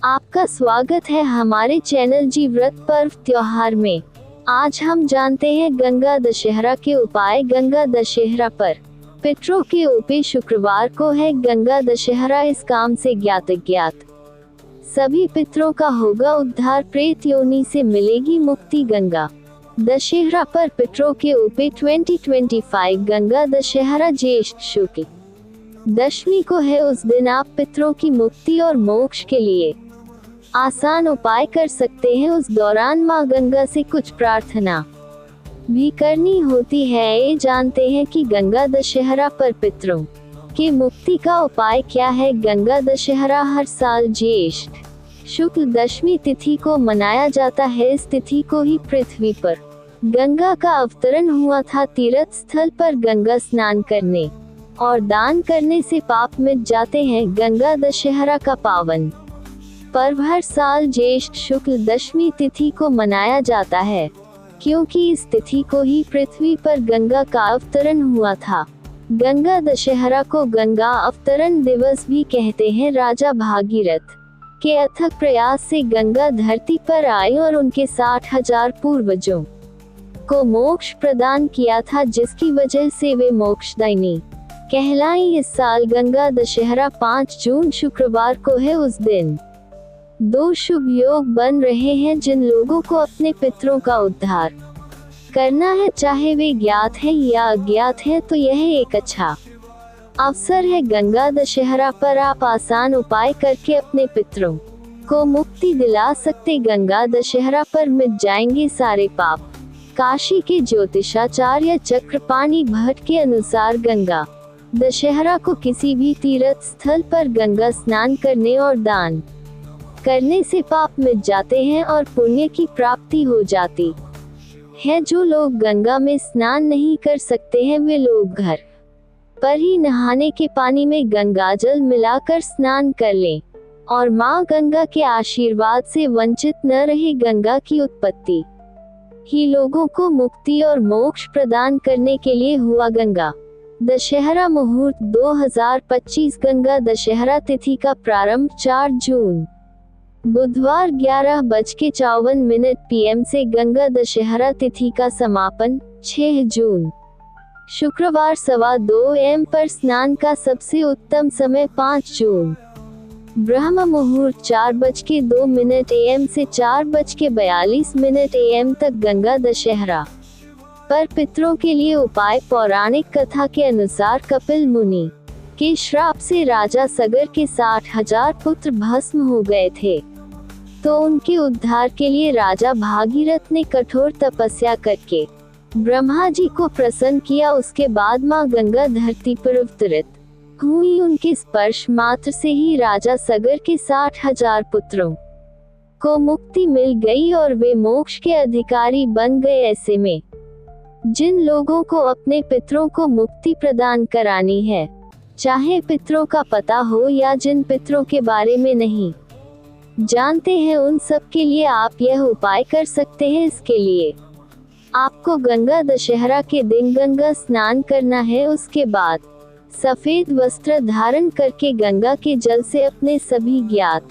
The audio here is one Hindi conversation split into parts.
आपका स्वागत है हमारे चैनल जी व्रत पर्व त्योहार में। आज हम जानते हैं गंगा दशहरा के उपाय। गंगा दशहरा पर पितरों के उपाय। शुक्रवार को है गंगा दशहरा, इस काम से ज्ञात सभी पितरों का होगा उद्धार, प्रेत योनि से मिलेगी मुक्ति। गंगा दशहरा पर पितरों के उपाय 2025। गंगा दशहरा ज्येष्ठ शुक्ल दशमी को है। उस दिन आप पितरों की मुक्ति और मोक्ष के लिए आसान उपाय कर सकते हैं। उस दौरान माँ गंगा से कुछ प्रार्थना भी करनी होती है। ये जानते हैं कि गंगा दशहरा पर पितरों की मुक्ति का उपाय क्या है। गंगा दशहरा हर साल ज्येष्ठ शुक्ल दशमी तिथि को मनाया जाता है। इस तिथि को ही पृथ्वी पर गंगा का अवतरण हुआ था। तीर्थ स्थल पर गंगा स्नान करने और दान करने से पाप मिट जाते हैं। गंगा दशहरा का पावन पर्व हर साल ज्येष्ठ शुक्ल दशमी तिथि को मनाया जाता है, क्योंकि इस तिथि को ही पृथ्वी पर गंगा का अवतरण हुआ था। गंगा दशहरा को गंगा अवतरण दिवस भी कहते हैं। राजा भागीरथ के अथक प्रयास से गंगा धरती पर आई और उनके 60,000 पूर्वजों को मोक्ष प्रदान किया था, जिसकी वजह से वे मोक्षदायिनी कहलाई। इस साल गंगा दशहरा 5 जून शुक्रवार को है। उस दिन 2 शुभ योग बन रहे हैं। जिन लोगों को अपने पितरों का उद्धार करना है, चाहे वे ज्ञात हैं या अज्ञात हैं, तो यह एक अच्छा अवसर है। गंगा दशहरा पर आप आसान उपाय करके अपने पितरों को मुक्ति दिला सकते। गंगा दशहरा पर मिट जाएंगे सारे पाप। काशी के ज्योतिषाचार्य चक्रपाणि भट्ट के अनुसार गंगा दशहरा को किसी भी तीर्थ स्थल पर गंगा स्नान करने और दान करने से पाप मिट जाते हैं और पुण्य की प्राप्ति हो जाती है। जो लोग गंगा में स्नान नहीं कर सकते हैं, वे लोग घर पर ही नहाने के पानी में गंगाजल मिलाकर स्नान कर लें और माँ गंगा के आशीर्वाद से वंचित न रहे। गंगा की उत्पत्ति ही लोगों को मुक्ति और मोक्ष प्रदान करने के लिए हुआ। गंगा दशहरा मुहूर्त 2025। गंगा दशहरा तिथि का प्रारंभ 4 जून बुधवार 11:54 PM से। गंगा दशहरा तिथि का समापन 6 जून शुक्रवार 2:15 AM पर। स्नान का सबसे उत्तम समय 5 जून ब्रह्म मुहूर्त 4:02 AM से 4:42 AM तक। गंगा दशहरा पर पितरों के लिए उपाय। पौराणिक कथा के अनुसार कपिल मुनि के श्राप से राजा सगर के 60,000 पुत्र भस्म हो गए थे, तो उनके उद्धार के लिए राजा भागीरथ ने कठोर तपस्या करके ब्रह्मा जी को प्रसन्न किया। उसके बाद माँ गंगा धरती पर अवतरित हुई। उनके स्पर्श मात्र से ही राजा सगर के 60,000 पुत्रों को मुक्ति मिल गई और वे मोक्ष के अधिकारी बन गए। ऐसे में जिन लोगों को अपने पितरों को मुक्ति प्रदान करानी है, चाहे पितरों का पता हो या जिन पितरों के बारे में नहीं जानते हैं, उन सब के लिए आप यह उपाय कर सकते हैं। इसके लिए आपको गंगा दशहरा के दिन गंगा स्नान करना है। उसके बाद सफेद वस्त्र धारण करके गंगा के जल से अपने सभी ज्ञात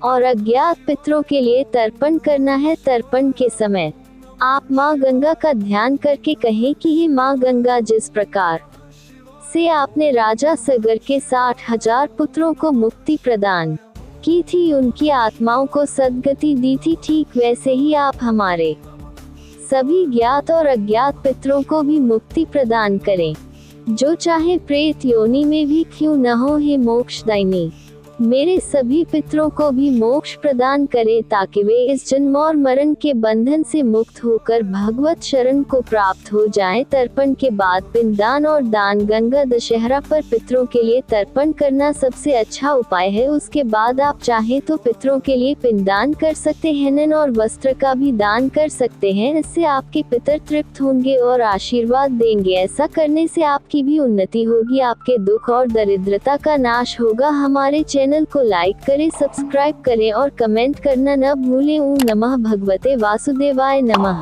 और अज्ञात पितरों के लिए तर्पण करना है। तर्पण के समय आप माँ गंगा का ध्यान करके कहें कि हे माँ गंगा, जिस प्रकार से आपने राजा सगर के 60,000 पुत्रों को मुक्ति प्रदान की थी, उनकी आत्माओं को सद्गति दी थी, ठीक वैसे ही आप हमारे सभी ज्ञात और अज्ञात पितरों को भी मुक्ति प्रदान करें, जो चाहे प्रेत योनि में भी क्यों न हो। हे मोक्षदायिनी, मेरे सभी पितरों को भी मोक्ष प्रदान करें, ताकि वे इस जन्म और मरण के बंधन से मुक्त होकर भगवत शरण को प्राप्त हो जाएं। तर्पण के बाद पिंडदान और दान। गंगा दशहरा पर पितरों के लिए तर्पण करना सबसे अच्छा उपाय है। उसके बाद आप चाहे तो पितरों के लिए पिंडदान कर सकते हैं, अन्न और वस्त्र का भी दान कर सकते हैं। इससे आपके पितर तृप्त होंगे और आशीर्वाद देंगे। ऐसा करने से आपकी भी उन्नति होगी, आपके दुख और दरिद्रता का नाश होगा। हमारे चैनल को लाइक करें, सब्सक्राइब करें और कमेंट करना न भूलें। ओम नमः भगवते वासुदेवाय नमः।